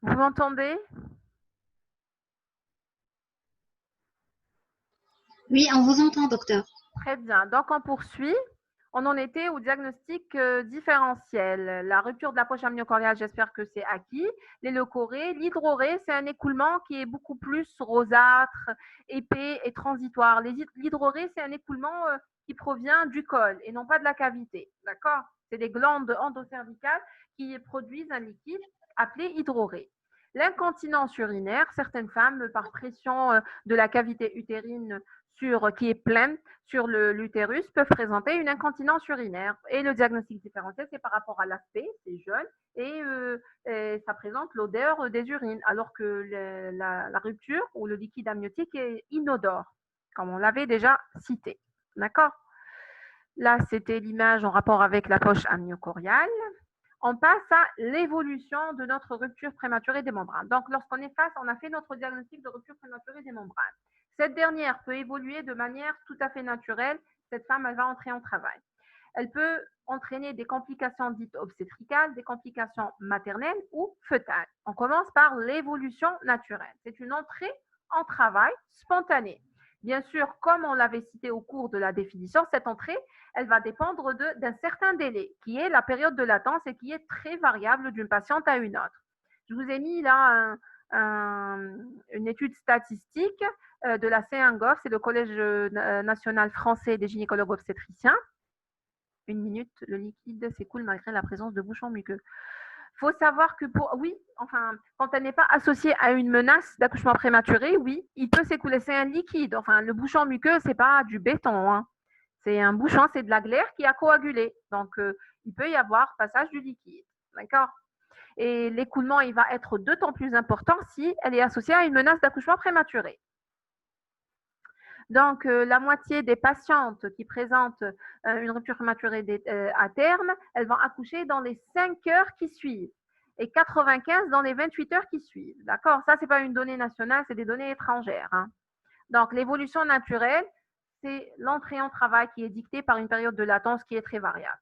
Vous m'entendez? Oui, on vous entend, docteur. Très bien. Donc, on poursuit. On en était au diagnostic différentiel. La rupture de la poche amyocordiale, j'espère que c'est acquis. Les leucorrhées. L'hydrorrhée, c'est un écoulement qui est beaucoup plus rosâtre, épais et transitoire. L'hydrorrhée, c'est un écoulement qui provient du col et non pas de la cavité. D'accord? C'est les glandes endocervicales qui produisent un liquide appelé hydrorrhée. L'incontinence urinaire, certaines femmes, par pression de la cavité utérine qui est pleine sur l'utérus, peuvent présenter une incontinence urinaire. Et le diagnostic différentiel, c'est par rapport à l'aspect, c'est jeune, et ça présente l'odeur des urines, alors que la rupture ou le liquide amniotique est inodore, comme on l'avait déjà cité. D'accord? Là, c'était l'image en rapport avec la poche amyocoriale. On passe à l'évolution de notre rupture prématurée des membranes. Donc, lorsqu'on est face, on a fait notre diagnostic de rupture prématurée des membranes. Cette dernière peut évoluer de manière tout à fait naturelle. Cette femme, elle va entrer en travail. Elle peut entraîner des complications dites obstétricales, des complications maternelles ou fœtales. On commence par l'évolution naturelle. C'est une entrée en travail spontanée. Bien sûr, comme on l'avait cité au cours de la définition, cette entrée, elle va dépendre d'un certain délai, qui est la période de latence et qui est très variable d'une patiente à une autre. Je vous ai mis là une étude statistique de la CINGOF, c'est le Collège national français des gynécologues obstétriciens. Une minute, le liquide s'écoule malgré la présence de bouchons muqueux. Il faut savoir que quand elle n'est pas associée à une menace d'accouchement prématuré, oui, il peut s'écouler. C'est un liquide. Enfin, le bouchon muqueux, c'est pas du béton, hein. C'est un bouchon, c'est de la glaire qui a coagulé. Donc, il peut y avoir passage du liquide. D'accord? Et l'écoulement, il va être d'autant plus important si elle est associée à une menace d'accouchement prématuré. Donc, la moitié des patientes qui présentent une rupture prématurée à terme, elles vont accoucher dans les 5 heures qui suivent et 95 dans les 28 heures qui suivent. D'accord? Ça, ce n'est pas une donnée nationale, c'est des données étrangères. Hein. Donc, l'évolution naturelle, c'est l'entrée en travail qui est dictée par une période de latence qui est très variable.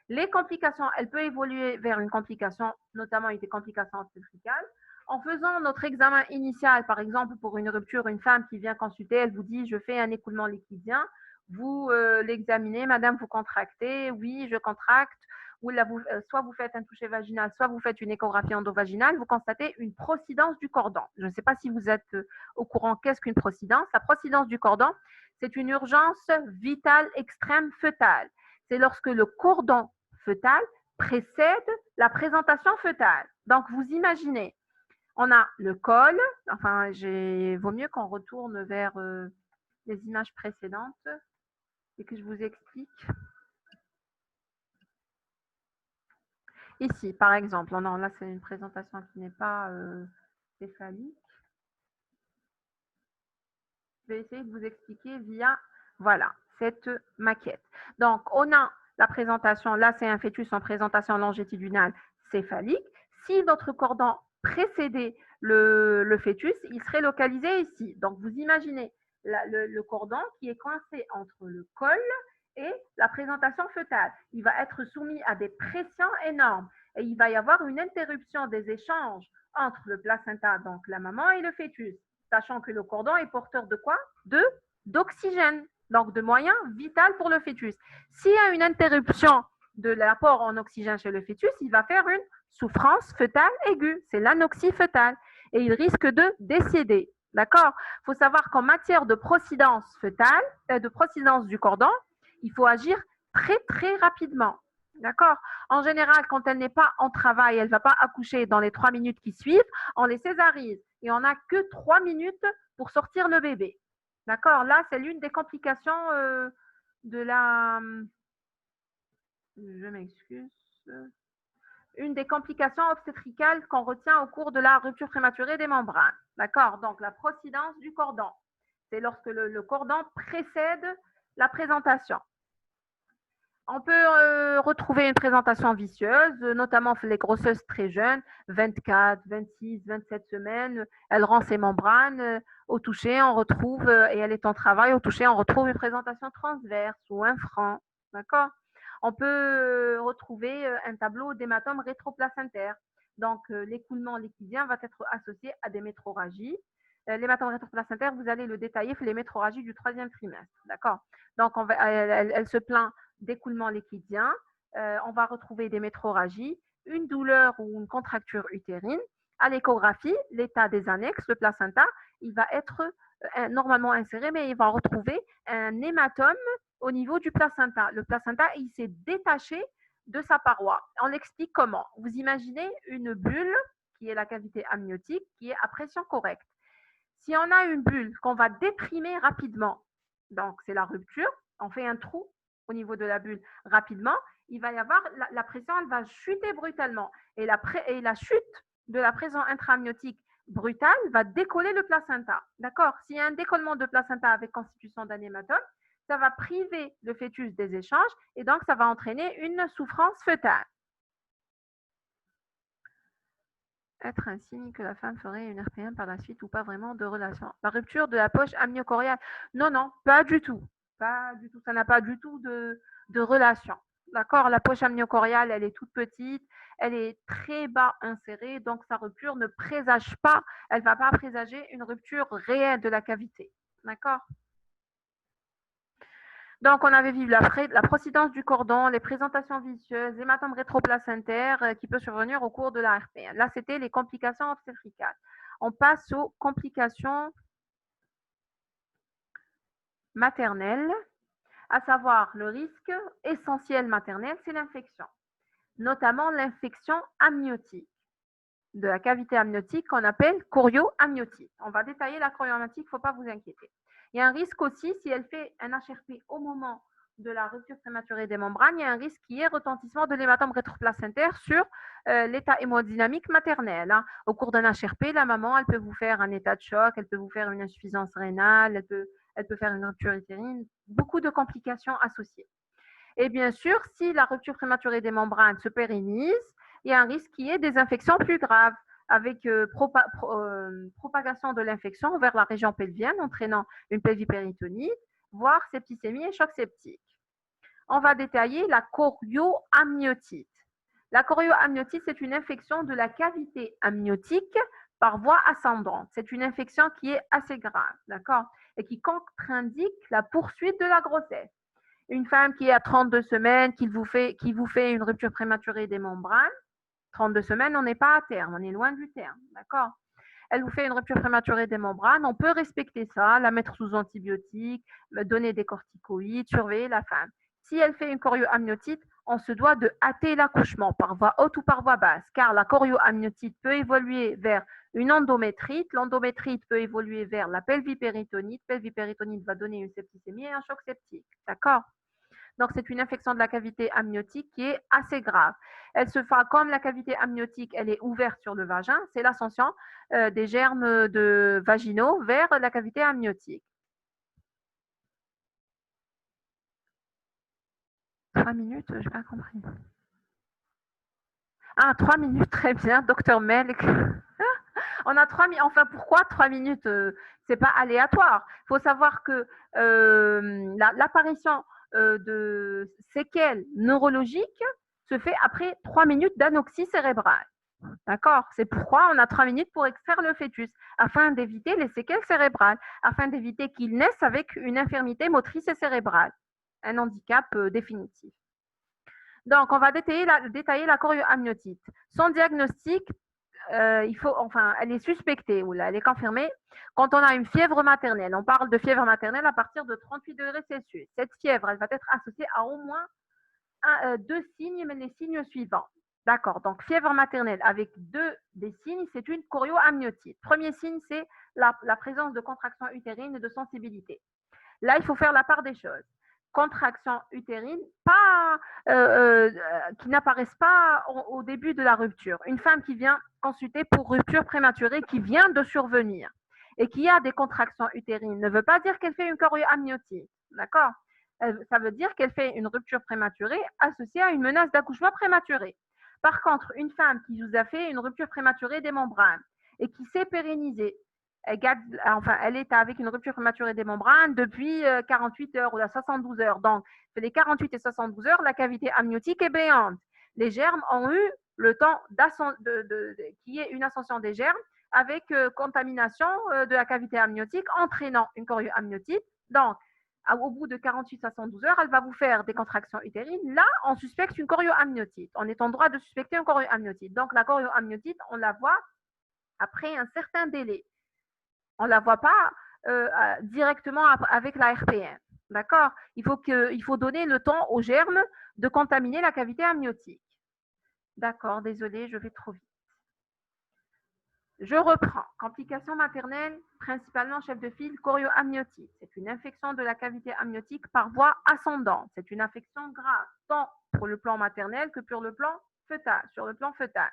Les complications, elles peuvent évoluer vers une complication, notamment des complications obstétricales. En faisant notre examen initial, par exemple, pour une rupture, une femme qui vient consulter, elle vous dit, je fais un écoulement liquidien, vous l'examinez, madame, vous contractez, oui, je contracte, ou là, soit vous faites un toucher vaginal, soit vous faites une échographie endovaginale, vous constatez une procidence du cordon. Je ne sais pas si vous êtes au courant qu'est-ce qu'une procidence. La procidence du cordon, c'est une urgence vitale extrême fœtale. C'est lorsque le cordon fœtal précède la présentation fœtale. Donc, vous imaginez, on a le col, enfin, vaut mieux qu'on retourne vers les images précédentes et que je vous explique. Ici, par exemple, non, là, c'est une présentation qui n'est pas céphalique. Je vais essayer de vous expliquer via, voilà, cette maquette. Donc, on a la présentation, là, c'est un fœtus en présentation longitudinale céphalique. Si notre cordon précédait le fœtus, il serait localisé ici. Donc, vous imaginez le cordon qui est coincé entre le col et la présentation fœtale. Il va être soumis à des pressions énormes et il va y avoir une interruption des échanges entre le placenta, donc la maman, et le fœtus, sachant que le cordon est porteur de quoi? D'oxygène, donc de moyens vitaux pour le fœtus. S'il y a une interruption de l'apport en oxygène chez le fœtus, il va faire une souffrance fœtale aiguë, c'est l'anoxie fœtale, et il risque de décéder. D'accord? Il faut savoir qu'en matière de procidence fœtale, de procidence du cordon, il faut agir très, très rapidement. D'accord? En général, quand elle n'est pas en travail, elle ne va pas accoucher dans les 3 minutes qui suivent, on les césarise et on n'a que 3 minutes pour sortir le bébé. D'accord? Là, c'est l'une des complications de la... Je m'excuse. Une des complications obstétricales qu'on retient au cours de la rupture prématurée des membranes. D'accord? Donc, la procidence du cordon. C'est lorsque le cordon précède la présentation. On peut retrouver une présentation vicieuse, notamment les grossesses très jeunes, 24, 26, 27 semaines. Elle rend ses membranes. Au toucher, on retrouve, et elle est en travail, au toucher, on retrouve une présentation transverse ou un franc. D'accord? On peut retrouver un tableau d'hématome rétroplacentaire. Donc, l'écoulement liquidien va être associé à des métroragies. L'hématome rétroplacentaire, vous allez le détailler, les métroragies du 3e trimestre. D'accord? Donc, elle se plaint d'écoulement liquidien. On va retrouver des métroragies, une douleur ou une contracture utérine. À l'échographie, l'état des annexes, le placenta, il va être normalement inséré, mais il va retrouver un hématome au niveau du placenta. Le placenta, il s'est détaché de sa paroi. On l'explique comment. Vous imaginez une bulle qui est la cavité amniotique qui est à pression correcte. Si on a une bulle qu'on va déprimer rapidement, donc c'est la rupture, on fait un trou au niveau de la bulle rapidement, il va y avoir la pression, elle va chuter brutalement. Et la chute de la pression intra-amniotique brutale va décoller le placenta. D'accord? S'il y a un décollement de placenta avec constitution d'un hématome, ça va priver le fœtus des échanges et donc ça va entraîner une souffrance fœtale. Être un signe que la femme ferait une RPM par la suite ou pas vraiment de relation. La rupture de la poche amniocoriale, non, non, pas du tout. Pas du tout. Ça n'a pas du tout de relation. D'accord? La poche amniocoriale, elle est toute petite, elle est très bas insérée, donc sa rupture ne présage pas, elle ne va pas présager une rupture réelle de la cavité. D'accord? Donc, on avait vu la procidence du cordon, les présentations vicieuses, l'hématome rétroplacentaire qui peut survenir au cours de la RPM. Là, c'était les complications obstétricales. On passe aux complications maternelles, à savoir le risque essentiel maternel, c'est l'infection, notamment l'infection amniotique de la cavité amniotique qu'on appelle chorioamniotite. On va détailler la chorioamniotite, il ne faut pas vous inquiéter. Il y a un risque aussi, si elle fait un HRP au moment de la rupture prématurée des membranes, il y a un risque qui est retentissement de l'hématome rétroplacentaire sur l'état hémodynamique maternel. Hein. Au cours d'un HRP, la maman, elle peut vous faire un état de choc, elle peut vous faire une insuffisance rénale, elle peut faire une rupture utérine, beaucoup de complications associées. Et bien sûr, si la rupture prématurée des membranes se pérennise, il y a un risque qu'il y ait des infections plus graves avec propagation de l'infection vers la région pelvienne, entraînant une pelvipéritonite, voire septicémie et choc septique. On va détailler la chorioamniotite. La chorioamniotite, c'est une infection de la cavité amniotique par voie ascendante. C'est une infection qui est assez grave, d'accord, et qui contre-indique la poursuite de la grossesse. Une femme qui est à 32 semaines, qui vous fait une rupture prématurée des membranes, 32 semaines, on n'est pas à terme, on est loin du terme, d'accord? Elle vous fait une rupture prématurée des membranes, on peut respecter ça, la mettre sous antibiotiques, donner des corticoïdes, surveiller la femme. Si elle fait une chorioamniotite, on se doit de hâter l'accouchement par voie haute ou par voie basse, car la chorioamniotite peut évoluer vers une endométrite, l'endométrite peut évoluer vers la pelvipéritonite va donner une septicémie et un choc septique, d'accord? Donc, c'est une infection de la cavité amniotique qui est assez grave. Elle se fait comme la cavité amniotique, elle est ouverte sur le vagin, c'est l'ascension des germes vaginaux vers la cavité amniotique. 3 minutes, je n'ai pas compris. Ah, 3 minutes, très bien, docteur Melk. On a 3 minutes. Enfin, pourquoi 3 minutes c'est pas aléatoire. Il faut savoir que l'apparition de séquelles neurologiques se fait après 3 minutes d'anoxie cérébrale. D'accord? C'est pourquoi on a 3 minutes pour extraire le fœtus, afin d'éviter les séquelles cérébrales, afin d'éviter qu'il naisse avec une infirmité motrice et cérébrale, un handicap définitif. Donc, on va détailler la chorioamniotite. Son diagnostic, elle est suspectée ou là, elle est confirmée quand on a une fièvre maternelle. On parle de fièvre maternelle à partir de 38 degrés Celsius. Cette fièvre, elle va être associée à au moins 2 signes, mais les signes suivants. D'accord, donc fièvre maternelle avec 2 des signes, c'est une chorioamniotite. Premier signe, c'est la présence de contraction utérine et de sensibilité. Là, il faut faire la part des choses. Contraction utérine, qui n'apparaissent pas au début de la rupture. Une femme qui vient consulter pour rupture prématurée, qui vient de survenir et qui a des contractions utérines, ne veut pas dire qu'elle fait une chorioamniotite. D'accord? Ça veut dire qu'elle fait une rupture prématurée associée à une menace d'accouchement prématuré. Par contre, une femme qui vous a fait une rupture prématurée des membranes et qui s'est pérennisée, elle est avec une rupture prématurée des membranes depuis 48 heures ou 72 heures. Donc, les 48 et 72 heures, la cavité amniotique est béante. Les germes ont eu le temps qu'il y ait une ascension des germes avec contamination de la cavité amniotique entraînant une chorioamniotite. Donc, au bout de 48-72 heures, elle va vous faire des contractions utérines. Là, on suspecte une chorioamniotite. On est en droit de suspecter une chorioamniotite. Donc, la chorioamniotite, on la voit après un certain délai. On ne la voit pas directement avec la RPM. D'accord? Il faut donner le temps aux germes de contaminer la cavité amniotique. D'accord, désolé, je vais trop vite. Je reprends. Complications maternelles, principalement chef de file, chorioamniotite. C'est une infection de la cavité amniotique par voie ascendante. C'est une infection grave, tant pour le plan maternel que sur le plan fœtal.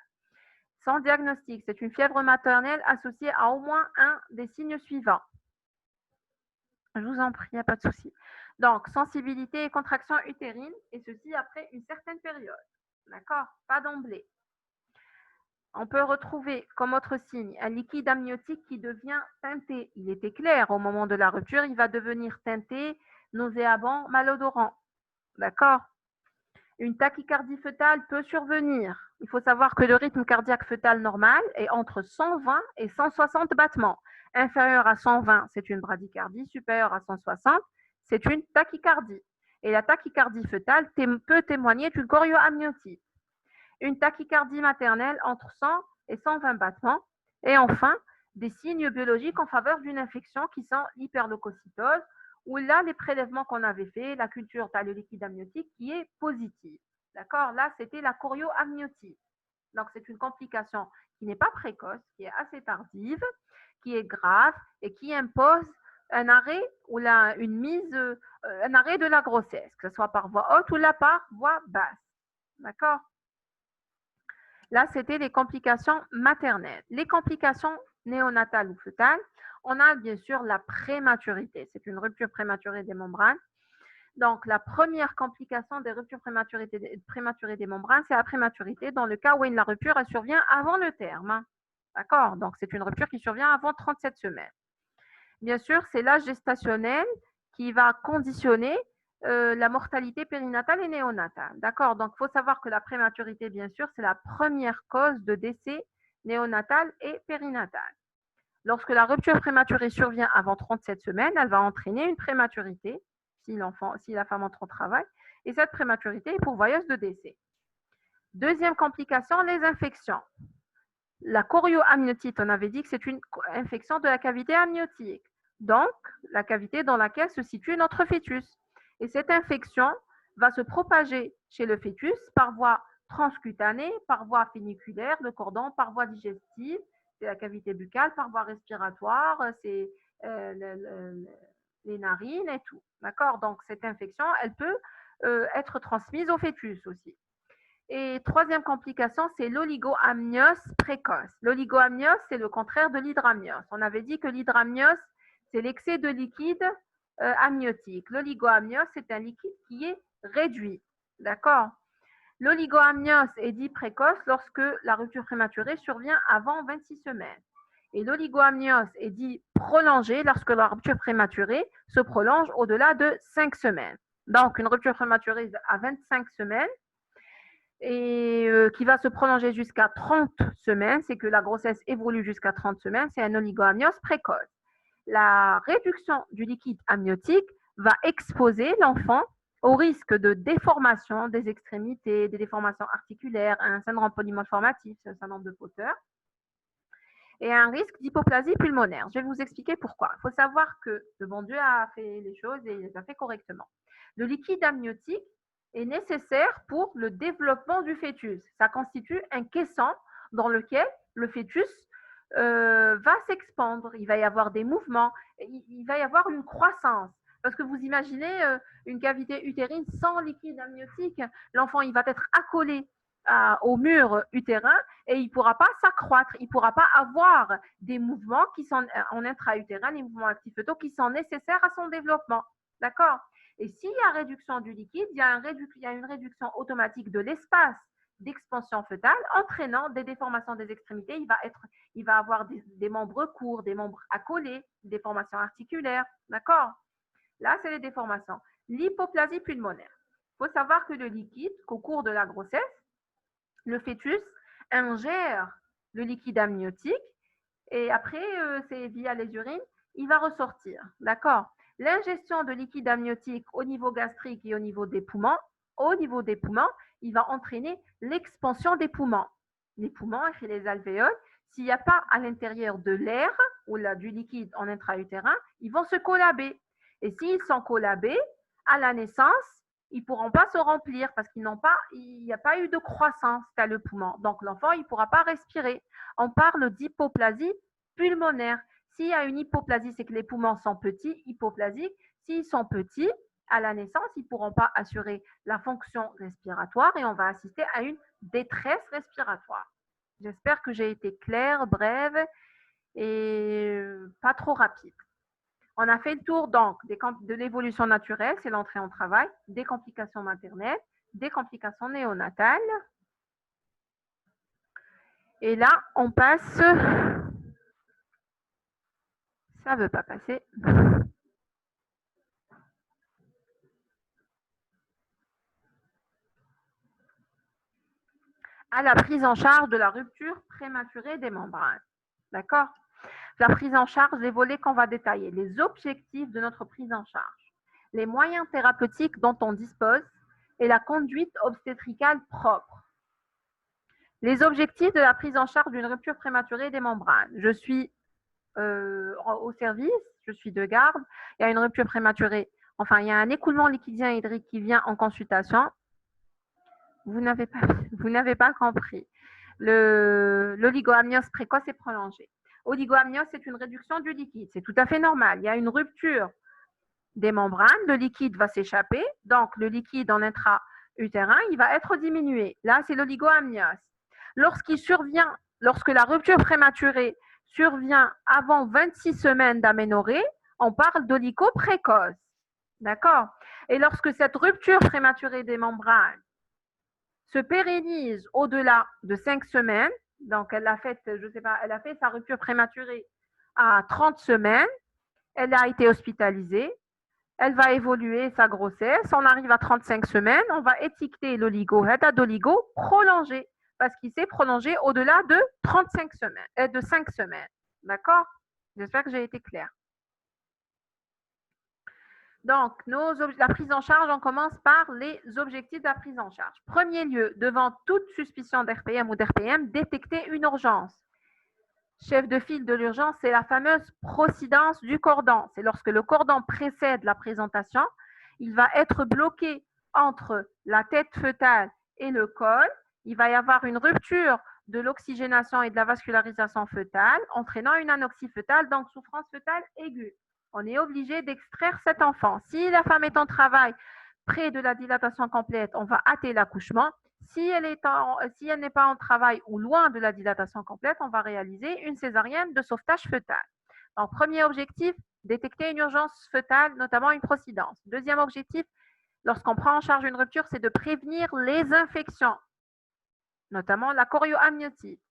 Sans diagnostic, c'est une fièvre maternelle associée à au moins un des signes suivants. Je vous en prie, il n'y a pas de souci. Donc, sensibilité et contraction utérine, et ceci après une certaine période. D'accord? Pas d'emblée. On peut retrouver comme autre signe un liquide amniotique qui devient teinté. Il était clair au moment de la rupture, il va devenir teinté, nauséabond, malodorant. D'accord? Une tachycardie fœtale peut survenir. Il faut savoir que le rythme cardiaque fœtal normal est entre 120 et 160 battements. Inférieur à 120, c'est une bradycardie. Supérieur à 160, c'est une tachycardie. Et la tachycardie fœtale peut témoigner d'une chorioamniotite. Une tachycardie maternelle entre 100 et 120 battements. Et enfin, des signes biologiques en faveur d'une infection qui sont l'hyperleucocytose, où là, les prélèvements qu'on avait fait, la culture le liquide amniotique qui est positive. D'accord? Là, c'était la chorioamniotite. Donc, c'est une complication qui n'est pas précoce, qui est assez tardive, qui est grave et qui impose un arrêt ou un arrêt de la grossesse, que ce soit par voie haute ou là par voie basse. D'accord? Là, c'était les complications maternelles. Les complications néonatales ou fœtales, on a bien sûr la prématurité. C'est une rupture prématurée des membranes. Donc, la première complication des ruptures prématurées des membranes, c'est la prématurité dans le cas où la rupture elle survient avant le terme. D'accord? Donc, c'est une rupture qui survient avant 37 semaines. Bien sûr, c'est l'âge gestationnel qui va conditionner la mortalité périnatale et néonatale. D'accord? Donc, il faut savoir que la prématurité, bien sûr, c'est la première cause de décès néonatal et périnatal. Lorsque la rupture prématurée survient avant 37 semaines, elle va entraîner une prématurité si la femme entre au travail, et cette prématurité est pourvoyeuse de décès. Deuxième complication, les infections. La chorioamniotite, on avait dit que c'est une infection de la cavité amniotique, donc la cavité dans laquelle se situe notre fœtus. Et cette infection va se propager chez le fœtus par voie transcutanée, par voie féniculaire, le cordon, par voie digestive, c'est la cavité buccale, par voie respiratoire, c'est les narines et tout. D'accord? Donc, cette infection, elle peut être transmise au fœtus aussi. Et troisième complication, c'est l'oligoamniose précoce. L'oligoamniose, c'est le contraire de l'hydramniose. On avait dit que l'hydramniose, c'est l'excès de liquide amniotique. L'oligoamniose, c'est un liquide qui est réduit. D'accord? L'oligoamniose est dit précoce lorsque la rupture prématurée survient avant 26 semaines. Et l'oligoamniose est dit prolongée lorsque la rupture prématurée se prolonge au-delà de 5 semaines. Donc, une rupture prématurée à 25 semaines et qui va se prolonger jusqu'à 30 semaines, c'est que la grossesse évolue jusqu'à 30 semaines, c'est un oligoamniose précoce. La réduction du liquide amniotique va exposer l'enfant au risque de déformation des extrémités, des déformations articulaires, un syndrome polymalformatif, c'est un syndrome de Potter, et un risque d'hypoplasie pulmonaire. Je vais vous expliquer pourquoi. Il faut savoir que le bon Dieu a fait les choses et il les a fait correctement. Le liquide amniotique est nécessaire pour le développement du fœtus. Ça constitue un caisson dans lequel le fœtus va s'expandre. Il va y avoir des mouvements, il va y avoir une croissance. Parce que vous imaginez une cavité utérine sans liquide amniotique, l'enfant il va être accolé au mur utérin et il ne pourra pas s'accroître, il ne pourra pas avoir des mouvements qui sont en intra-utérin, les mouvements actifs fœtaux qui sont nécessaires à son développement. D'accord? Et s'il y a réduction du liquide, il y a une réduction automatique de l'espace d'expansion fœtale, entraînant des déformations des extrémités. Il va avoir des membres courts, des membres accolés, des déformations articulaires. D'accord? Là, c'est les déformations. L'hypoplasie pulmonaire. Il faut savoir que le liquide, qu'au cours de la grossesse, le fœtus ingère le liquide amniotique et après, c'est via les urines, il va ressortir. D'accord? L'ingestion de liquide amniotique au niveau gastrique et au niveau des poumons, il va entraîner l'expansion des poumons. Les poumons et les alvéoles, s'il n'y a pas à l'intérieur de l'air ou du liquide en intra-utérin, ils vont se collaber. Et s'ils sont collabés, à la naissance, ils ne pourront pas se remplir parce qu'il n'y a pas eu de croissance dans le poumon. Donc, l'enfant, il ne pourra pas respirer. On parle d'hypoplasie pulmonaire. S'il y a une hypoplasie, c'est que les poumons sont petits, hypoplasiques. S'ils sont petits, à la naissance, ils ne pourront pas assurer la fonction respiratoire et on va assister à une détresse respiratoire. J'espère que j'ai été claire, brève et pas trop rapide. On a fait le tour donc de l'évolution naturelle, c'est l'entrée en travail, des complications maternelles, des complications néonatales. Et là, on passe... Ça ne veut pas passer. À la prise en charge de la rupture prématurée des membranes. D'accord? La prise en charge, les volets qu'on va détailler, les objectifs de notre prise en charge, les moyens thérapeutiques dont on dispose et la conduite obstétricale propre. Les objectifs de la prise en charge d'une rupture prématurée des membranes. Je suis au service, je suis de garde, il y a une rupture prématurée, enfin il y a un écoulement liquidien hydrique qui vient en consultation. Vous n'avez pas compris. L'oligoamnios précoce est prolongé. Oligoamnios, c'est une réduction du liquide. C'est tout à fait normal. Il y a une rupture des membranes, le liquide va s'échapper, donc le liquide en intra-utérin, il va être diminué. Là, c'est l'oligoamnios. Lorsque la rupture prématurée survient avant 26 semaines d'aménorrhée, on parle d'oligoprécoce. D'accord? Et lorsque cette rupture prématurée des membranes se pérennise au-delà de 5 semaines, donc elle a fait sa rupture prématurée à 30 semaines, elle a été hospitalisée, elle va évoluer sa grossesse, on arrive à 35 semaines, on va étiqueter l'oligo, d'oligo prolongé, parce qu'il s'est prolongé au-delà de 35 semaines, de 5 semaines. D'accord? J'espère que j'ai été claire. Donc, la prise en charge, on commence par les objectifs de la prise en charge. Premier lieu, devant toute suspicion d'RPM ou d'RPM, détecter une urgence. Chef de file de l'urgence, c'est la fameuse procidence du cordon. C'est lorsque le cordon précède la présentation, il va être bloqué entre la tête fœtale et le col. Il va y avoir une rupture de l'oxygénation et de la vascularisation fœtale, entraînant une anoxie fœtale, donc souffrance fœtale aiguë. On est obligé d'extraire cet enfant. Si la femme est en travail près de la dilatation complète, on va hâter l'accouchement. Si elle n'est pas en travail ou loin de la dilatation complète, on va réaliser une césarienne de sauvetage fœtal. Donc, premier objectif, détecter une urgence fœtale, notamment une procidence. Deuxième objectif, lorsqu'on prend en charge une rupture, c'est de prévenir les infections, notamment la chorioamniotite.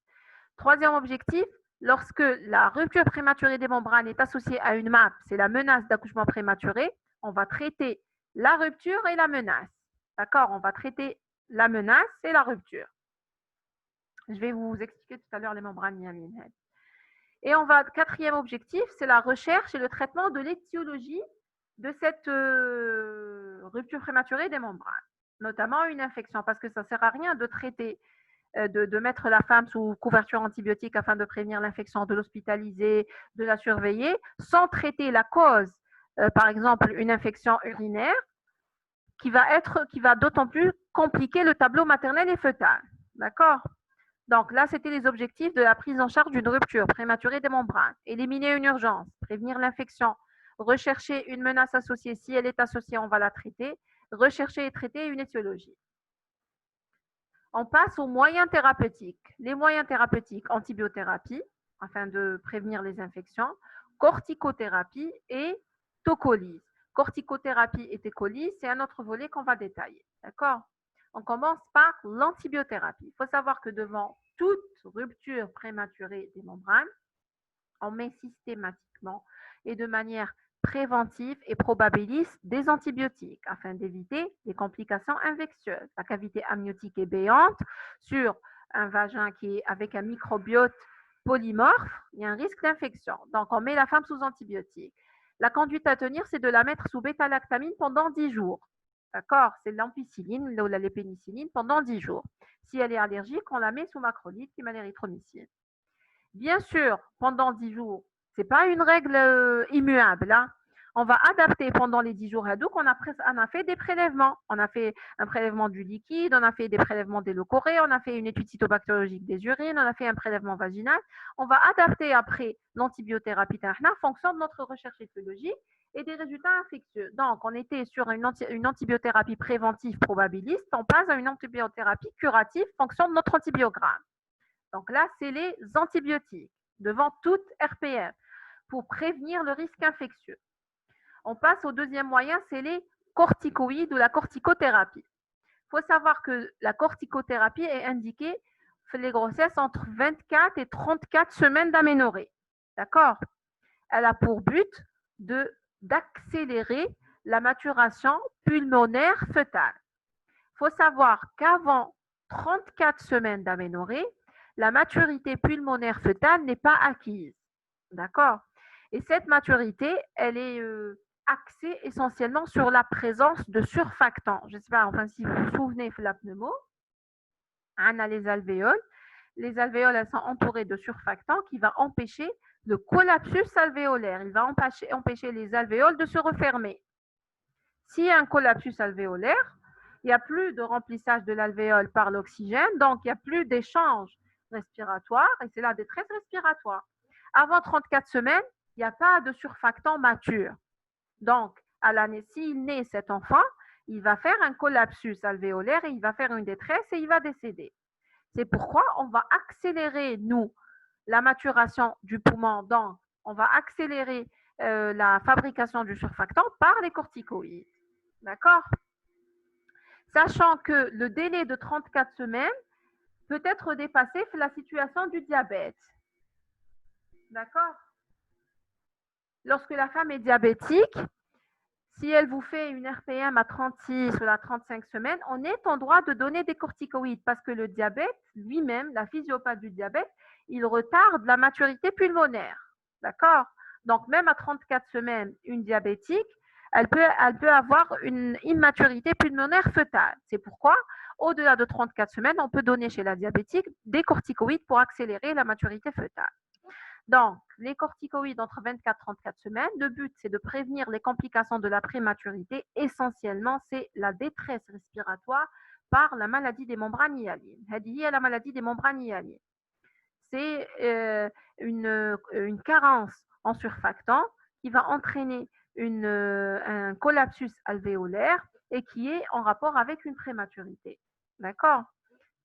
Troisième objectif, lorsque la rupture prématurée des membranes est associée à une MAP, c'est la menace d'accouchement prématuré, on va traiter la rupture et la menace. D'accord? On va traiter la menace et la rupture. Je vais vous expliquer tout à l'heure les membranes myalines. Et quatrième objectif, c'est la recherche et le traitement de l'étiologie de cette rupture prématurée des membranes, notamment une infection, parce que ça ne sert à rien de traiter, de mettre la femme sous couverture antibiotique afin de prévenir l'infection, de l'hospitaliser, de la surveiller, sans traiter la cause, par exemple une infection urinaire, qui va d'autant plus compliquer le tableau maternel et fœtal. D'accord? Donc là, c'était les objectifs de la prise en charge d'une rupture prématurée des membranes. Éliminer une urgence, prévenir l'infection, rechercher une menace associée. Si elle est associée, on va la traiter. Rechercher et traiter une étiologie. On passe aux moyens thérapeutiques. Les moyens thérapeutiques, antibiothérapie, afin de prévenir les infections, corticothérapie et tocolyse. Corticothérapie et tocolyse, c'est un autre volet qu'on va détailler. D'accord? On commence par l'antibiothérapie. Il faut savoir que devant toute rupture prématurée des membranes, on met systématiquement et de manière préventif et probabiliste des antibiotiques afin d'éviter les complications infectieuses. La cavité amniotique est béante sur un vagin qui est avec un microbiote polymorphe, il y a un risque d'infection. Donc, on met la femme sous antibiotiques. La conduite à tenir, c'est de la mettre sous bêta-lactamine pendant 10 jours. D'accord? C'est l'ampicilline ou la lépénicilline pendant 10 jours. Si elle est allergique, on la met sous macrolide, qui est l'érythromycine. Bien sûr, pendant 10 jours, ce n'est pas une règle immuable. Hein. On va adapter pendant les 10 jours à donc on a fait des prélèvements. On a fait un prélèvement du liquide, on a fait des prélèvements des leucorrhées, on a fait une étude cytobactériologique des urines, on a fait un prélèvement vaginal. On va adapter après l'antibiothérapie en fonction de notre recherche éthologique et des résultats infectieux. Donc, on était sur une antibiothérapie préventive probabiliste, on passe à une antibiothérapie curative en fonction de notre antibiogramme. Donc là, c'est les antibiotiques devant toute RPM pour prévenir le risque infectieux. On passe au deuxième moyen, c'est les corticoïdes ou la corticothérapie. Il faut savoir que la corticothérapie est indiquée pour les grossesses entre 24 et 34 semaines d'aménorrhée. D'accord? Elle a pour but d'accélérer la maturation pulmonaire fœtale. Il faut savoir qu'avant 34 semaines d'aménorrhée, la maturité pulmonaire fœtale n'est pas acquise. D'accord? Et cette maturité, elle est axée essentiellement sur la présence de surfactants. Je ne sais pas, enfin, si vous vous souvenez de la pneumo, on a les alvéoles. Les alvéoles, elles sont entourées de surfactants qui va empêcher le collapsus alvéolaire. Il va empêcher les alvéoles de se refermer. S'il y a un collapsus alvéolaire, il n'y a plus de remplissage de l'alvéole par l'oxygène, donc il n'y a plus d'échange respiratoire et c'est la détresse respiratoire. Avant 34 semaines, il n'y a pas de surfactant mature. Donc, à l'année, s'il naît cet enfant, il va faire un collapsus alvéolaire et il va faire une détresse et il va décéder. C'est pourquoi on va accélérer, nous, la maturation du poumon. Donc, on va accélérer la fabrication du surfactant par les corticoïdes. D'accord? Sachant que le délai de 34 semaines peut être dépassé pour la situation du diabète. D'accord? Lorsque la femme est diabétique, si elle vous fait une RPM à 36 ou à 35 semaines, on est en droit de donner des corticoïdes parce que le diabète, lui-même, la physiopathe du diabète, il retarde la maturité pulmonaire. D'accord? Donc, même à 34 semaines, une diabétique, elle peut avoir une immaturité pulmonaire fœtale. C'est pourquoi, au-delà de 34 semaines, on peut donner chez la diabétique des corticoïdes pour accélérer la maturité fœtale. Donc, les corticoïdes entre 24 et 34 semaines, le but, c'est de prévenir les complications de la prématurité. Essentiellement, c'est la détresse respiratoire par la maladie des membranes hyalines. La maladie des membranes hyalines. C'est une carence en surfactant qui va entraîner un collapsus alvéolaire et qui est en rapport avec une prématurité. D'accord?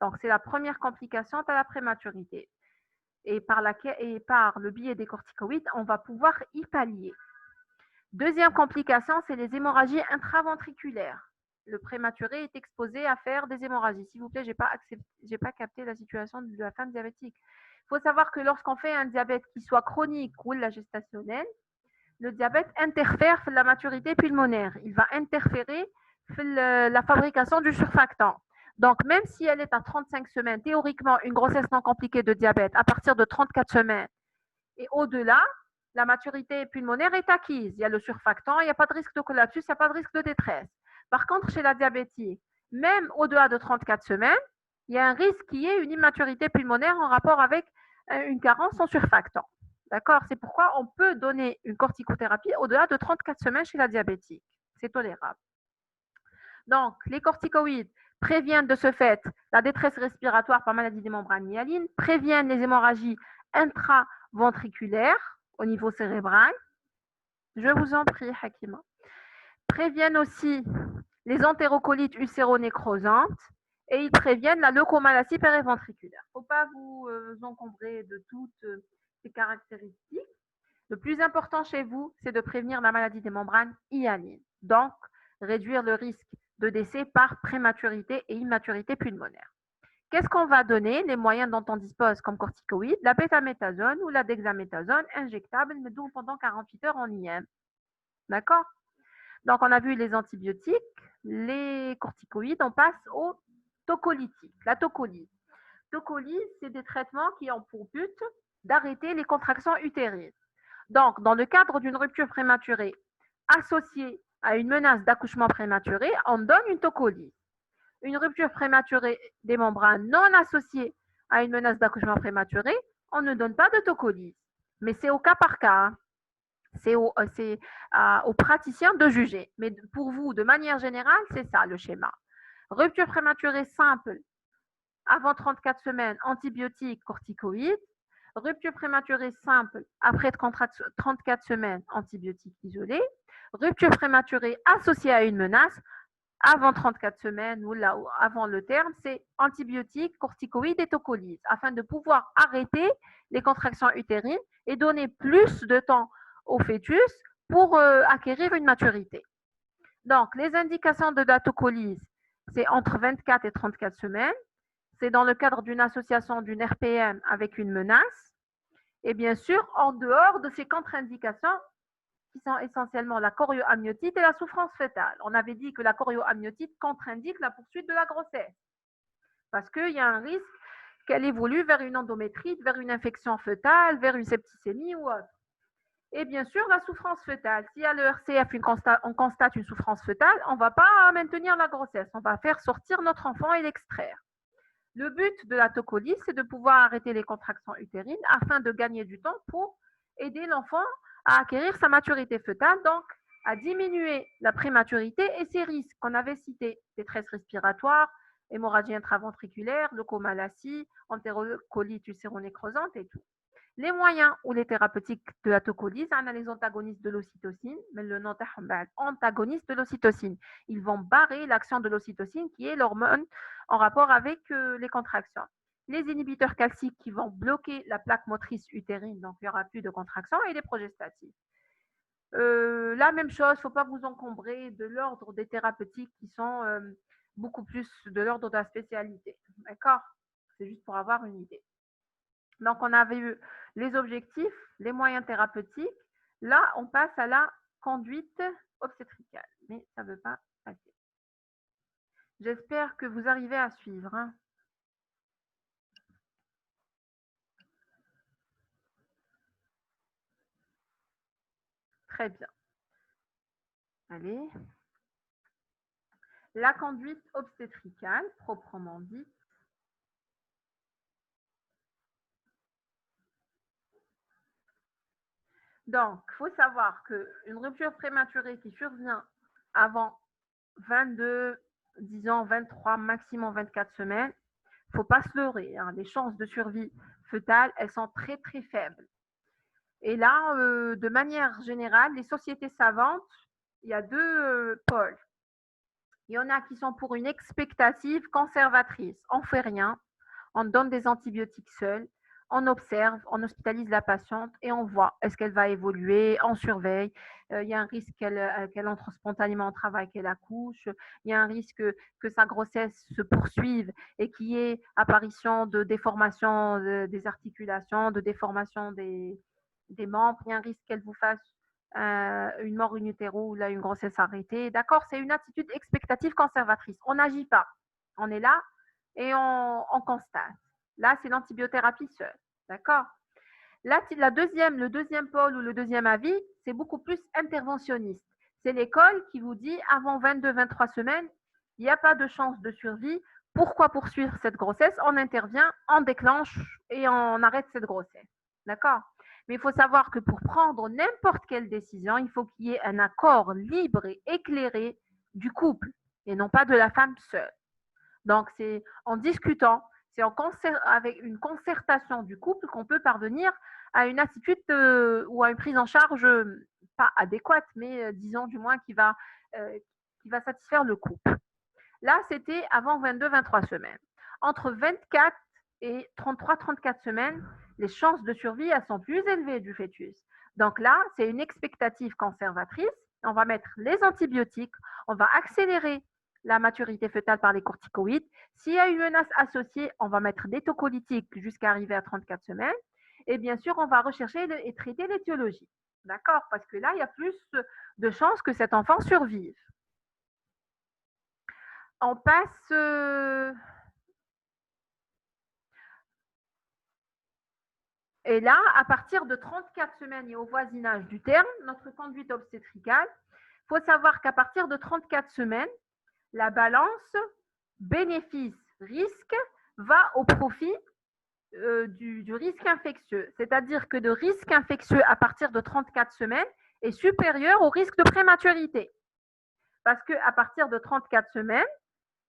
Donc, c'est la première complication à la prématurité. Et par le biais des corticoïdes, on va pouvoir y pallier. Deuxième complication, c'est les hémorragies intraventriculaires. Le prématuré est exposé à faire des hémorragies. S'il vous plaît, je n'ai pas capté la situation de la femme diabétique. Il faut savoir que lorsqu'on fait un diabète qui soit chronique ou la gestationnelle, le diabète interfère sur la maturité pulmonaire. Il va interférer sur la fabrication du surfactant. Donc, même si elle est à 35 semaines, théoriquement, une grossesse non compliquée de diabète, à partir de 34 semaines et au-delà, la maturité pulmonaire est acquise. Il y a le surfactant, il n'y a pas de risque de collapsus, il n'y a pas de risque de détresse. Par contre, chez la diabétique, même au-delà de 34 semaines, il y a un risque qui est une immaturité pulmonaire en rapport avec une carence en surfactant. D'accord? C'est pourquoi on peut donner une corticothérapie au-delà de 34 semaines chez la diabétique. C'est tolérable. Donc, les corticoïdes préviennent de ce fait la détresse respiratoire par maladie des membranes hyalines, préviennent les hémorragies intraventriculaires au niveau cérébral. Je vous en prie, Hakima. Préviennent aussi les entérocolites uséronécrosantes et ils préviennent la leucomalacie périventriculaire. Il ne faut pas vous encombrer de toutes ces caractéristiques. Le plus important chez vous, c'est de prévenir la maladie des membranes hyalines. Donc, réduire le risque de décès par prématurité et immaturité pulmonaire. Qu'est-ce qu'on va donner? Les moyens dont on dispose comme corticoïdes, la bétaméthasone ou la dexaméthasone injectable, mais pendant 48 heures en IM. D'accord? Donc, on a vu les antibiotiques, les corticoïdes, on passe aux tocolytiques, la tocolyse. Tocolyse, c'est des traitements qui ont pour but d'arrêter les contractions utérines. Donc, dans le cadre d'une rupture prématurée associée à une menace d'accouchement prématuré, on donne une tocolyse. Une rupture prématurée des membranes non associée à une menace d'accouchement prématuré, on ne donne pas de tocolyse. Mais c'est au cas par cas. C'est aux praticiens de juger. Mais pour vous, de manière générale, c'est ça le schéma. Rupture prématurée simple, avant 34 semaines, antibiotiques, corticoïdes. Rupture prématurée simple, après 34 semaines, antibiotiques isolés. Rupture prématurée associée à une menace, avant 34 semaines ou là avant le terme, c'est antibiotiques, corticoïdes et tocolyse, afin de pouvoir arrêter les contractions utérines et donner plus de temps au fœtus pour acquérir une maturité. Donc, les indications de la tocolyse, c'est entre 24 et 34 semaines. C'est dans le cadre d'une association d'une RPM avec une menace. Et bien sûr, en dehors de ces contre-indications qui sont essentiellement la chorioamniotite et la souffrance fœtale. On avait dit que la chorioamniotite contre-indique la poursuite de la grossesse parce qu'il y a un risque qu'elle évolue vers une endométrite, vers une infection fœtale, vers une septicémie ou autre. Et bien sûr, la souffrance fœtale. Si à l'ERCF, on constate une souffrance fœtale, on ne va pas maintenir la grossesse. On va faire sortir notre enfant et l'extraire. Le but de la tocolyse, c'est de pouvoir arrêter les contractions utérines afin de gagner du temps pour aider l'enfant à acquérir sa maturité fœtale, donc à diminuer la prématurité et ses risques qu'on avait cités, détresse respiratoire, hémorragie intraventriculaire, leucomalacie, entérocolite ulcéronécrosante et tout. Les moyens ou les thérapeutiques de la tocolyse, on a les antagonistes de l'ocytocine, mais le nom antagonistes de l'ocytocine. Ils vont barrer l'action de l'ocytocine qui est l'hormone en rapport avec les contractions. Les inhibiteurs calciques qui vont bloquer la plaque motrice utérine, donc il n'y aura plus de contractions, et les progestatifs. La même chose, il ne faut pas vous encombrer de l'ordre des thérapeutiques qui sont beaucoup plus de l'ordre de la spécialité. D'accord? C'est juste pour avoir une idée. Donc, on avait eu les objectifs, les moyens thérapeutiques. Là, on passe à la conduite obstétricale, mais ça ne veut pas passer. J'espère que vous arrivez à suivre. Hein. Très bien. Allez. La conduite obstétricale, proprement dite. Donc, il faut savoir qu'une rupture prématurée qui survient avant 22, disons 23, maximum 24 semaines, il ne faut pas se leurrer. Hein. Les chances de survie fœtale, elles sont très, très faibles. Et là, de manière générale, les sociétés savantes, il y a deux pôles. Il y en a qui sont pour une expectative conservatrice. On ne fait rien, on donne des antibiotiques seuls, on observe, on hospitalise la patiente et on voit est-ce qu'elle va évoluer, on surveille. Il y a un risque qu'elle entre spontanément au travail, qu'elle accouche. Il y a un risque que sa grossesse se poursuive et qu'il y ait apparition de déformation des articulations, de déformation des membres. Il y a un risque qu'elle vous fasse une mort in utero ou là, une grossesse arrêtée. D'accord? C'est une attitude expectative conservatrice. On n'agit pas. On est là et on constate. Là, c'est l'antibiothérapie seule. D'accord? Là, le deuxième pôle ou le deuxième avis, c'est beaucoup plus interventionniste. C'est l'école qui vous dit avant 22-23 semaines, il n'y a pas de chance de survie. Pourquoi poursuivre cette grossesse? On intervient, on déclenche et on arrête cette grossesse. D'accord? Mais il faut savoir que pour prendre n'importe quelle décision, il faut qu'il y ait un accord libre et éclairé du couple et non pas de la femme seule. Donc, c'est en discutant, c'est avec une concertation du couple qu'on peut parvenir à une attitude ou à une prise en charge pas adéquate, mais disons du moins qui va satisfaire le couple. Là, c'était avant 22-23 semaines. Entre 24 et 33-34 semaines, les chances de survie elles sont plus élevées du fœtus. Donc là, c'est une expectative conservatrice. On va mettre les antibiotiques, on va accélérer la maturité fœtale par les corticoïdes. S'il y a une menace associée, on va mettre des tocolytiques jusqu'à arriver à 34 semaines. Et bien sûr, on va rechercher et traiter l'étiologie. D'accord? Parce que là, il y a plus de chances que cet enfant survive. On passe et là, à partir de 34 semaines et au voisinage du terme, notre conduite obstétricale, il faut savoir qu'à partir de 34 semaines, la balance bénéfice-risque va au profit du risque infectieux. C'est-à-dire que le risque infectieux à partir de 34 semaines est supérieur au risque de prématurité. Parce qu'à partir de 34 semaines,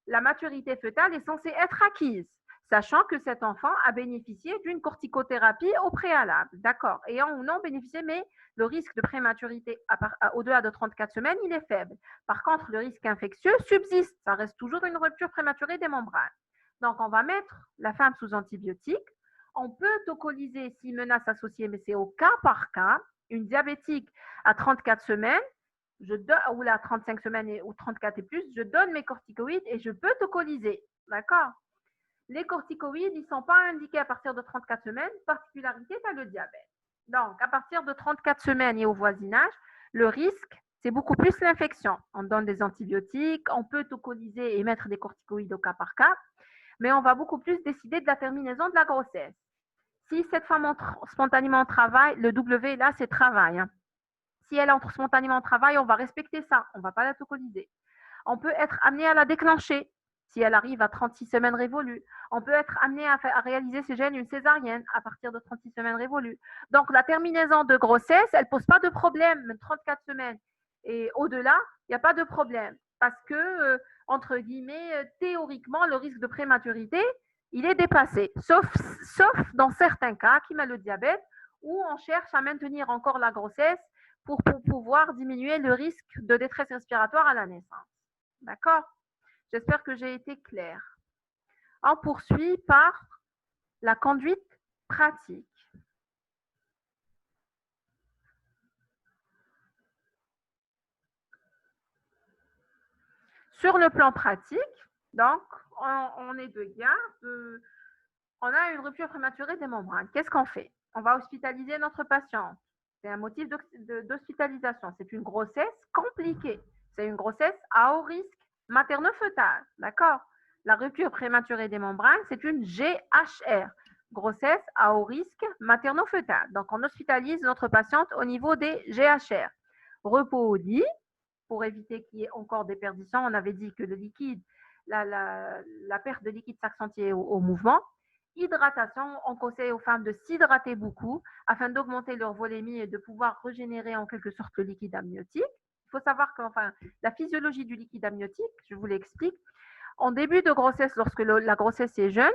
la maturité fœtale est censée être acquise, sachant que cet enfant a bénéficié d'une corticothérapie au préalable, d'accord, ayant ou non bénéficié, mais le risque de prématurité au-delà de 34 semaines, il est faible. Par contre, le risque infectieux subsiste, ça reste toujours une rupture prématurée des membranes. Donc, on va mettre la femme sous antibiotiques. On peut tocoliser si menace associée, mais c'est au cas par cas. Une diabétique à 34 semaines, ou là 35 semaines ou 34 et plus, je donne mes corticoïdes et je peux tocoliser. D'accord? Les corticoïdes, ils ne sont pas indiqués à partir de 34 semaines, particularité, tu as le diabète. Donc, à partir de 34 semaines et au voisinage, le risque, c'est beaucoup plus l'infection. On donne des antibiotiques, on peut tocoliser et mettre des corticoïdes au cas par cas, mais on va beaucoup plus décider de la terminaison de la grossesse. Si cette femme entre spontanément au travail, le W là, c'est travail. Hein. Si elle entre spontanément au travail, on va respecter ça. On ne va pas la tocoliser. On peut être amené à la déclencher si elle arrive à 36 semaines révolues. On peut être amené à réaliser ces gènes une césarienne à partir de 36 semaines révolues. Donc, la terminaison de grossesse, elle ne pose pas de problème, même 34 semaines. Et au-delà, il n'y a pas de problème. Parce que, entre guillemets, théoriquement, le risque de prématurité, il est dépassé. Sauf dans certains cas, qui met le diabète, où on cherche à maintenir encore la grossesse pour pouvoir diminuer le risque de détresse respiratoire à la naissance. D'accord? J'espère que j'ai été claire. On poursuit par la conduite pratique. Sur le plan pratique, donc, on est de garde, on a une rupture prématurée des membranes. Qu'est-ce qu'on fait? On va hospitaliser notre patiente. C'est un motif d'hospitalisation. C'est une grossesse compliquée. C'est une grossesse à haut risque materno-fœtal. D'accord? La rupture prématurée des membranes, c'est une GHR, grossesse à haut risque materno-fœtal. Donc, on hospitalise notre patiente au niveau des GHR. Repos au lit, pour éviter qu'il y ait encore des perditions. On avait dit que le liquide, la perte de liquide s'accentuait au mouvement. Hydratation, on conseille aux femmes de s'hydrater beaucoup afin d'augmenter leur volémie et de pouvoir régénérer en quelque sorte le liquide amniotique. Il faut savoir que la physiologie du liquide amniotique, je vous l'explique. En début de grossesse, lorsque la grossesse est jeune,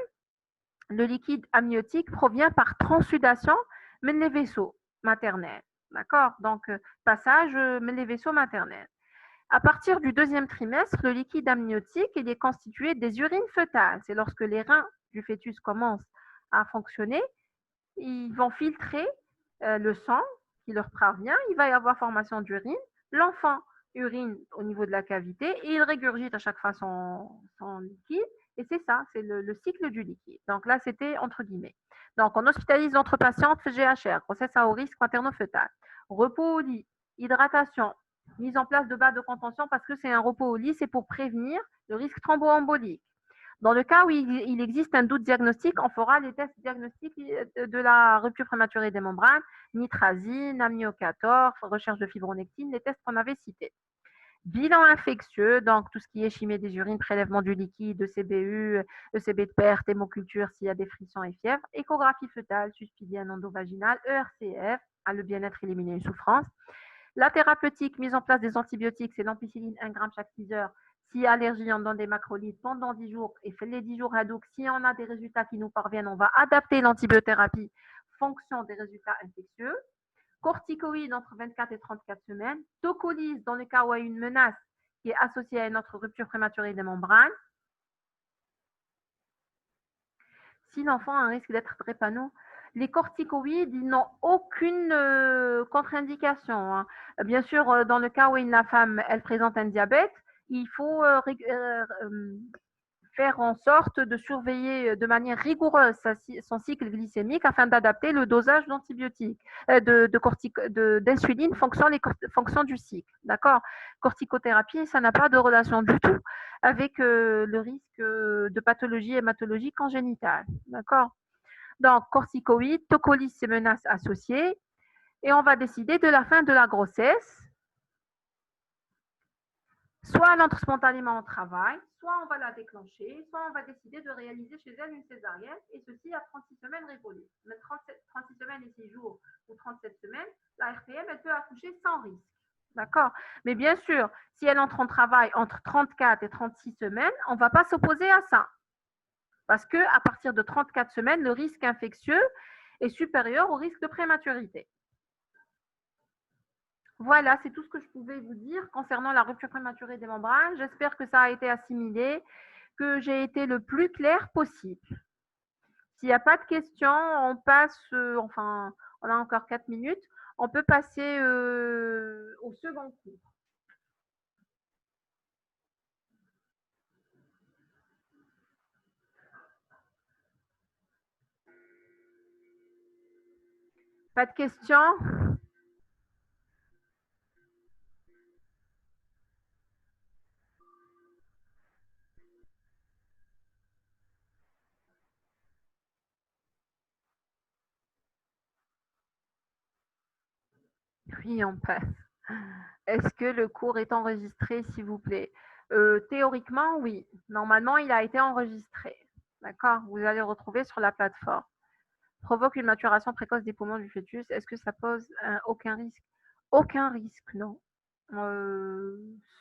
le liquide amniotique provient par transsudation, mais les vaisseaux maternels. D'accord? Donc, passage, mais les vaisseaux maternels. À partir du deuxième trimestre, le liquide amniotique il est constitué des urines fœtales. C'est lorsque les reins du fœtus commencent à fonctionner, ils vont filtrer le sang qui leur parvient. Il va y avoir formation d'urine. L'enfant urine au niveau de la cavité et il régurgite à chaque fois son liquide. Et c'est ça, c'est le cycle du liquide. Donc là, c'était entre guillemets. Donc, on hospitalise notre patiente GHR, grossesse à haut risque materno-fœtal. Repos au lit, hydratation, mise en place de bas de contention parce que c'est un repos au lit, c'est pour prévenir le risque thromboembolique. Dans le cas où il existe un doute diagnostique, on fera les tests diagnostiques de la rupture prématurée des membranes, nitrazine, amiocator, recherche de fibronectine, les tests qu'on avait cités. Bilan infectieux, donc tout ce qui est chimie des urines, prélèvement du liquide, ECBU, ECB de perte, hémoculture s'il y a des frissons et fièvre, échographie fœtale, suspidienne endovaginale, ERCF, le bien-être éliminer une souffrance. La thérapeutique, mise en place des antibiotiques, c'est l'ampicilline 1 gramme chaque 6 heures. Si allergie, on donne des macrolides pendant 10 jours et fait les 10 jours Hadouk. Si on a des résultats qui nous parviennent, on va adapter l'antibiothérapie fonction des résultats infectieux. Corticoïdes entre 24 et 34 semaines. Tocolyse dans le cas où il y a une menace qui est associée à une autre rupture prématurée des membranes. Si l'enfant a un risque d'être drépano, les corticoïdes, ils n'ont aucune contre-indication. Hein. Bien sûr, dans le cas où la femme elle présente un diabète, il faut faire en sorte de surveiller de manière rigoureuse son cycle glycémique afin d'adapter le dosage d'antibiotiques, d'insuline fonction du cycle. D'accord. Corticothérapie, ça n'a pas de relation du tout avec le risque de pathologie hématologique congénitale. D'accord. Donc, corticoïdes, tocolyse et menaces associées. Et on va décider de la fin de la grossesse. Soit elle entre spontanément au travail, soit on va la déclencher, soit on va décider de réaliser chez elle une césarienne, et ceci à 36 semaines révolues. Mais 36 semaines et 6 jours ou 37 semaines, la RPM, elle peut accoucher sans risque. D'accord. Mais bien sûr, si elle entre en travail entre 34 et 36 semaines, on ne va pas s'opposer à ça. Parce qu'à partir de 34 semaines, le risque infectieux est supérieur au risque de prématurité. Voilà, c'est tout ce que je pouvais vous dire concernant la rupture prématurée des membranes. J'espère que ça a été assimilé, que j'ai été le plus clair possible. S'il n'y a pas de questions, on passe, enfin, on a encore 4 minutes, on peut passer au second cours. Pas de questions? Oui, on passe. Est-ce que le cours est enregistré, s'il vous plaît? Théoriquement, oui. Normalement, il a été enregistré. D'accord? Vous allez le retrouver sur la plateforme. Provoque une maturation précoce des poumons du fœtus. Est-ce que ça pose aucun risque? Aucun risque, non.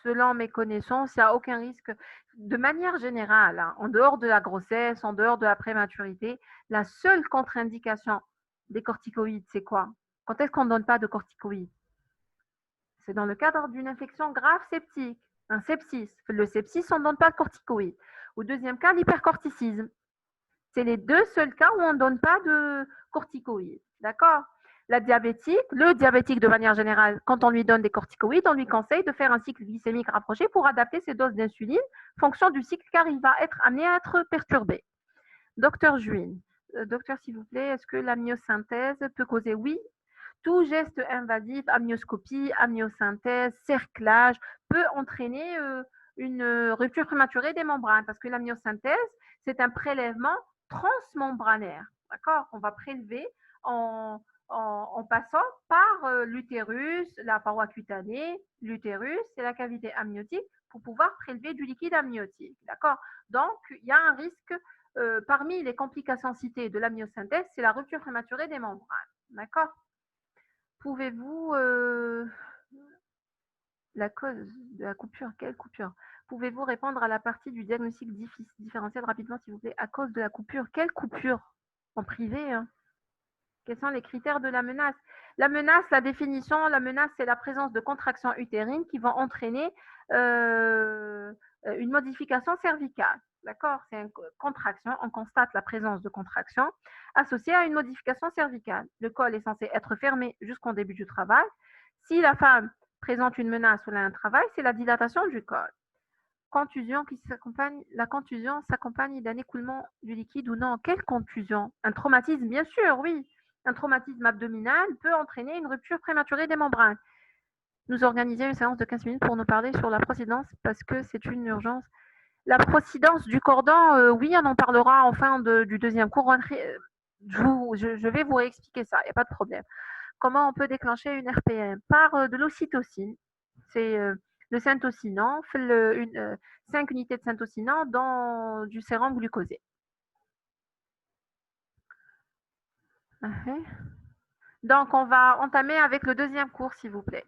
Selon mes connaissances, il n'y a aucun risque. De manière générale, hein, en dehors de la grossesse, en dehors de la prématurité, la seule contre-indication des corticoïdes, c'est quoi? Quand est-ce qu'on ne donne pas de corticoïdes? C'est dans le cadre d'une infection grave septique, un sepsis. Le sepsis, on ne donne pas de corticoïdes. Au deuxième cas, l'hypercorticisme. C'est les deux seuls cas où on ne donne pas de corticoïdes. D'accord? Le diabétique de manière générale, quand on lui donne des corticoïdes, on lui conseille de faire un cycle glycémique rapproché pour adapter ses doses d'insuline en fonction du cycle car il va être amené à être perturbé. Docteur Juin, docteur s'il vous plaît, est-ce que l'amniosynthèse peut causer? Oui, tout geste invasif, amnioscopie, amniosynthèse, cerclage, peut entraîner une rupture prématurée des membranes parce que l'amniosynthèse, c'est un prélèvement transmembranaire. D'accord? On va prélever en passant par l'utérus, la paroi cutanée, l'utérus et la cavité amniotique pour pouvoir prélever du liquide amniotique. D'accord? Donc, il y a un risque parmi les complications citées de l'amniosynthèse, c'est la rupture prématurée des membranes. D'accord? Pouvez-vous, la cause de la coupure, quelle coupure? Pouvez-vous répondre à la partie du diagnostic différentiel rapidement, s'il vous plaît? À cause de la coupure, quelle coupure? En privé, hein? Quels sont les critères de la menace? La menace, la définition, la menace, c'est la présence de contractions utérines qui vont entraîner une modification cervicale. D'accord? C'est une contraction, on constate la présence de contraction associée à une modification cervicale. Le col est censé être fermé jusqu'au début du travail. Si la femme présente une menace ou un travail, c'est la dilatation du col. Contusion qui s'accompagne, la contusion s'accompagne d'un écoulement du liquide ou non? Quelle contusion? Un traumatisme, bien sûr, oui. Un traumatisme abdominal peut entraîner une rupture prématurée des membranes. Nous organisons une séance de 15 minutes pour nous parler sur la procidence parce que c'est une urgence. La procidence du cordon, oui, on en parlera en fin du deuxième cours. Je vais vous réexpliquer ça, il n'y a pas de problème. Comment on peut déclencher une RPM? Par de l'ocytocine. C'est le syntocinan, 5 unités de syntocinan dans du sérum glucosé. Donc, on va entamer avec le deuxième cours, s'il vous plaît.